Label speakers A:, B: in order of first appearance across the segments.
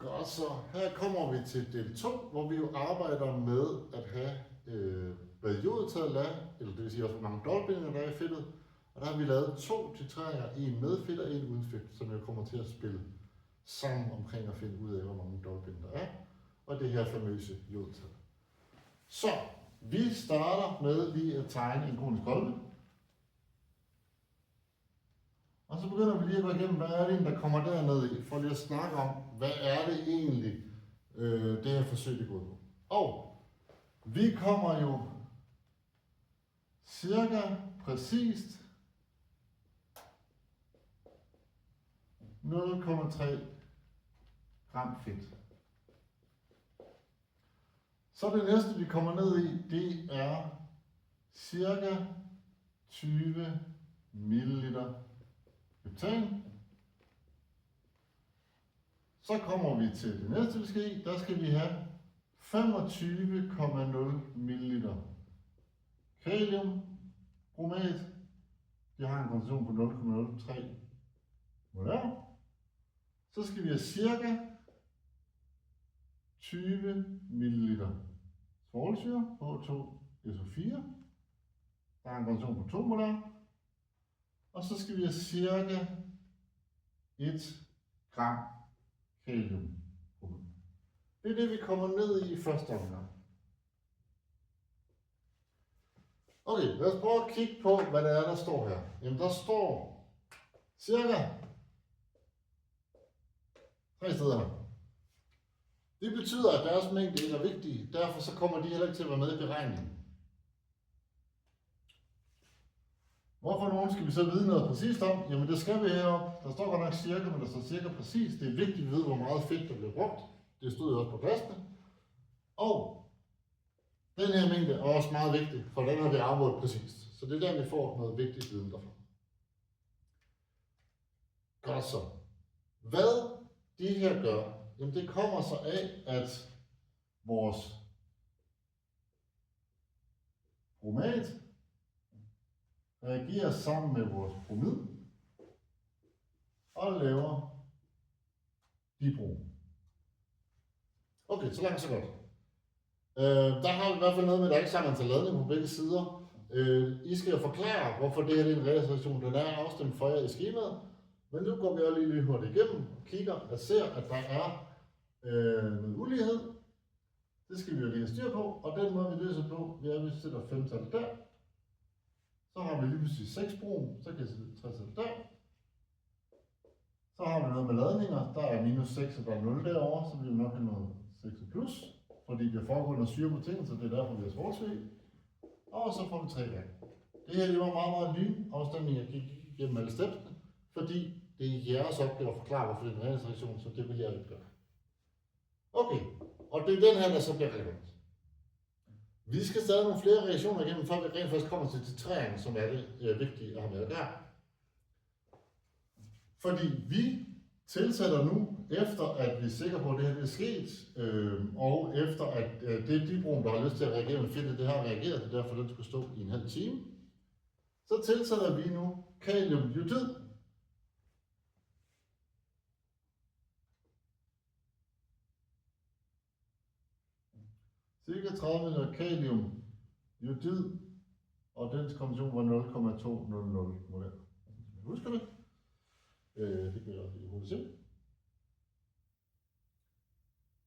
A: Godt så. Her kommer vi til del 2, hvor vi jo arbejder med at have hvad jodetaget er, eller det vil sige også, hvor mange dobbeltbindinger der er i fedtet. Og der har vi lavet 2 titreringer, en med fedt og en uden fedt, som jeg kommer til at spille sammen omkring at finde ud af, hvor mange dobbeltbindinger der er. Og det her famøse jodetag. Så vi starter med lige at tegne en konisk kolbe. Og så begynder vi lige at gå igennem, hvad er det, der kommer derned i, for lige at snakke om, hvad er det egentlig, det her forsøg det går på. Og vi kommer jo cirka præcist 0,3 gram fedt. Så det næste, vi kommer ned i, det er cirka 20 ml heptan. Så kommer vi til det næste, vi skal i. Der skal vi have 25,0 ml kaliumbromat. Det har en koncentration på 0,03 molar. Så skal vi have cirka 20 ml svovlsyre, H2SO4. Der har en koncentration på 2 molar. Og så skal vi have cirka 1 gram kalium. Det er det, vi kommer ned i første omgang. Okay, lad os prøve at kigge på, hvad det er, der står her. Jamen, der står cirka 3 steder her. Det betyder, at deres mængde ikke er vigtige. Derfor så kommer de heller ikke til at være med i beregningen. Hvorfor nogen skal vi så vide noget præcist om? Jamen det skal vi heroppe. Der står godt nok cirka, men der står cirka præcis. Det er vigtigt, at vi ved, hvor meget fedt der bliver brugt. Det stod jo også på glasene. Og den her mængde er også meget vigtig, for den har vi afmålt præcist. Så det er der, vi får noget vigtigt viden derfra. Godt så. Hvad de her gør, jamen det kommer så af, at vores bromat reagerer sammen med vores bromid og laver dibrom. Okay, så langt så godt. Der har vi i hvert fald noget med, at der ikke er samme antal ladning på begge sider. I skal forklare, hvorfor det her er en reaktion. Den er afstemt for jer i skemaet. Men nu går vi også lige hurtigt igennem og kigger og ser, at der er noget ulighed. Det skal vi jo lige have styr på. Og den måde, vi løser på, det er, at vi sætter 5-tal der. Så har vi lige pludselig 6 brom, så kan jeg sætte 3-tal der. Så har vi noget med ladninger. Der er minus 6, og der er 0 derovre, så bliver vi nok have noget 6 plus. Fordi det er foregående syre på tingene, så det er derfor, vi har svovlsyre. Og så får vi 3 gange. Det her det var meget lynafstemning, jeg gik igennem alle stepsene. Fordi det er jeres opgave at forklare, hvorfor det er en reaktion, så det vil jeg ikke gøre. Okay, og det er den her, der så bliver relevant. Vi skal stadig nogle flere reaktioner igennem, før vi rent faktisk kommer til titreringen, som er det vigtige at have med at gøre. Fordi vi tilsætter nu, efter at vi er sikre på, at det her er sket, og efter at det dibrom, der har lyst til at reagere med fedtet, det har reageret, det er derfor, den skulle stå i en halv time. Så tilsætter vi nu kaliumjodid. Cirka 30 ml kaliumjodid, og dens koncentration var 0,200 molar. Husker det? Det kan jeg også lige hurtigt se.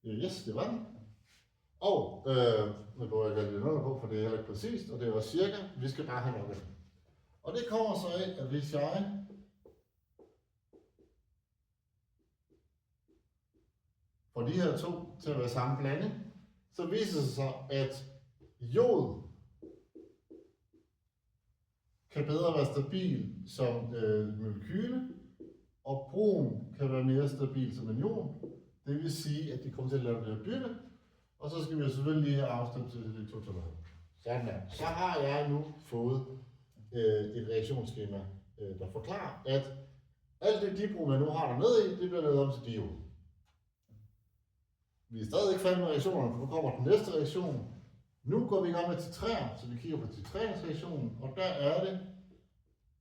A: Yes, det var den. Og nu går jeg lidt noget på, for det er heller ikke præcist, og det er også cirka. Vi skal bare have nok af det. Og det kommer så af, at hvis jeg får de her to til at være samme blanding, så viser det sig, at jod kan bedre være stabil som molekyle, og brom kan være mere stabil som anion. Det vil sige, at de kommer til at lave det her bytte, og så skal vi selvfølgelig lige have afstemt til de to taler. Sådan der. Så har jeg nu fået et reaktionsskema, der forklarer, at alt det dibrom, jeg nu har dernede i, det bliver lavet om til diod. Vi er stadig ikke færdige med reaktionerne, for nu kommer den næste reaktion. Nu går vi i gang med titrere, så vi kigger på titreringsreaktionen, og der er det,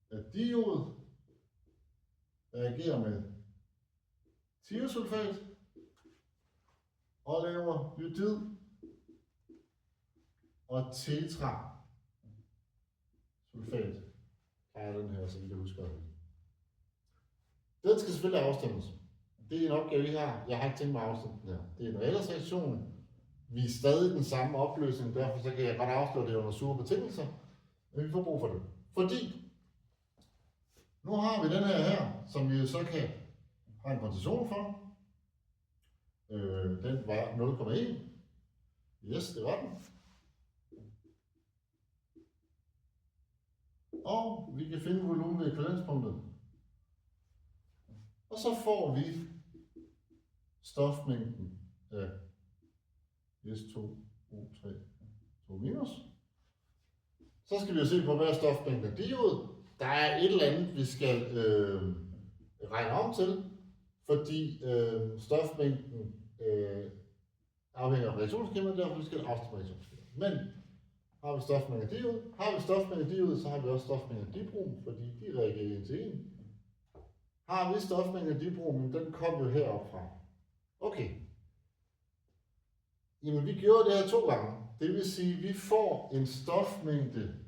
A: at diod reagerer med thiosulfat og laver jodid og tetrasulfat. Her er den her, så vi kan huske det. Den skal selvfølgelig afstemmes. Det er en opgave, I har. Jeg har ikke tænkt mig at afstemme den her. Det er en reellesreaktion. Vi er stadig den samme opløsning, derfor så kan jeg godt afsløre det under sure betingelser. Men vi får brug for det. Fordi nu har vi den her, som vi så kan have en koncentration for. Den var 0,1. Yes, det var den. Og vi kan finde volumen ved ekvivalenspunktet. Og så får vi stofmængden af S2O3 2-. Så skal vi jo se på, hvad er stofmængden af diod. Der er et eller andet, vi skal regne om til, fordi stofmængden afhænger af reaktionsskemaet, derfor skal vi afstemme reaktionsskemaet. Men har vi stofmængden af diod, så har vi også stofmængden af dibrom, fordi de reagerer en til en. Har vi stofmængden af dibrom, den kom jo heroppe fra. Okay. Jamen, vi gjorde det her 2 gange. Det vil sige, at vi får en stofmængde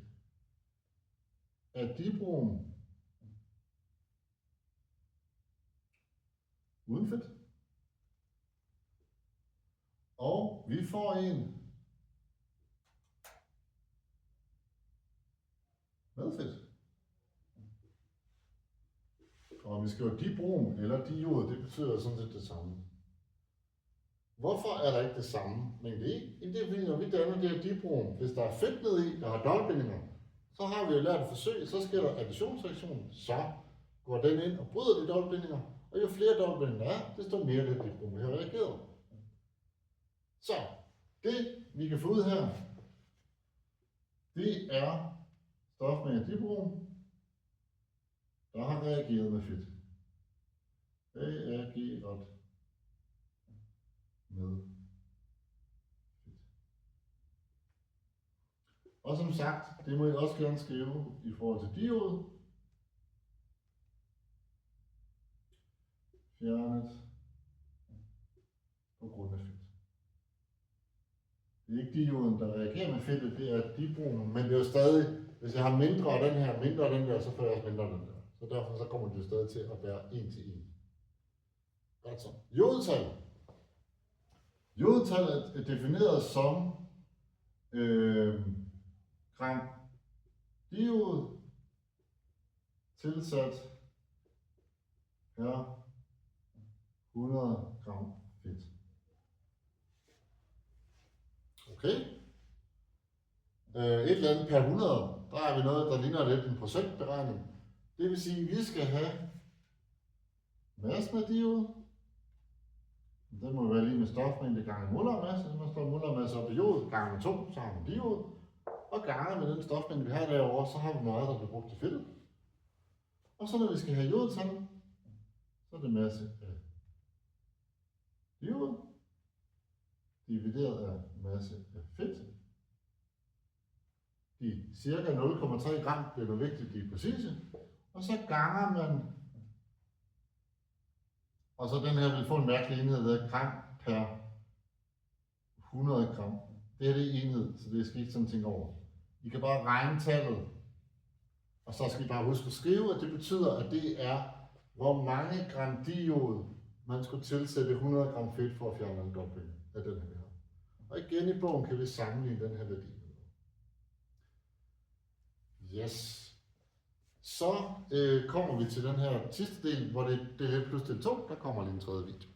A: af dibrom uden fedt. Og vi får en med fedt. Og vi skriver dibrom eller diod, det betyder sådan set det samme. Hvorfor er der ikke det samme mængde i? Det er fordi, når vi danner det her dibrom, hvis der er fedt ned i, der har dobbeltbindinger, så har vi jo lært at forsøge, så sker der additionsreaktion, så går den ind og bryder de dobbeltbindinger, og jo flere dobbeltbindinger der er, desto mere det dibrom vi har reageret. Så det vi kan få ud her, det er stofmængden af dibrom, der har reageret med fedt. Reageret med fedt. Og som sagt, det må I også gerne skrive i forhold til diod. Fjernet på grund af fedt. Det er ikke dioden, der reagerer med fedtet, det er dibromen, men det er jo stadig, hvis jeg har mindre af den her, mindre af den der, så får jeg også mindre af den der. Så derfor så kommer det stadig til at være 1 til 1. Godt så. Jodtal. Jodtal er defineret som gram diod tilsat per 100 gram fedt. Okay. Et eller andet per 100, der er vi noget, der ligner lidt en procentberegning. Det vil sige, at vi skal have massen af diod. Den må være lige med stofmængde gange molarmasse. Så man slår molarmasse op i jod gange med 2, så har man diod. Og gange med den stofmængde, vi har derovre, så har vi meget, der bliver brugt til fedtet. Og så når vi skal have jodtal, så er det masse af diod divideret af masse af fedt. De cirka 0,3 gram bliver noget vigtigt, de er præcise. Og så ganger man, og så den her vil få en mærkelig enhed, der hedder gram per 100 gram. Det her det er enhed, så det skal I ikke sådan tænke over. I kan bare regne tallet, og så skal I bare huske at skrive, at det betyder, at det er, hvor mange gram diod man skulle tilsætte 100 gram fedt for at fjerne en dobbelt af den her. Og igen i bogen kan vi sammenligne den her værdi. Yes. Så kommer vi til den her sidste del, hvor det er plus del 2, der kommer lige en tredje video.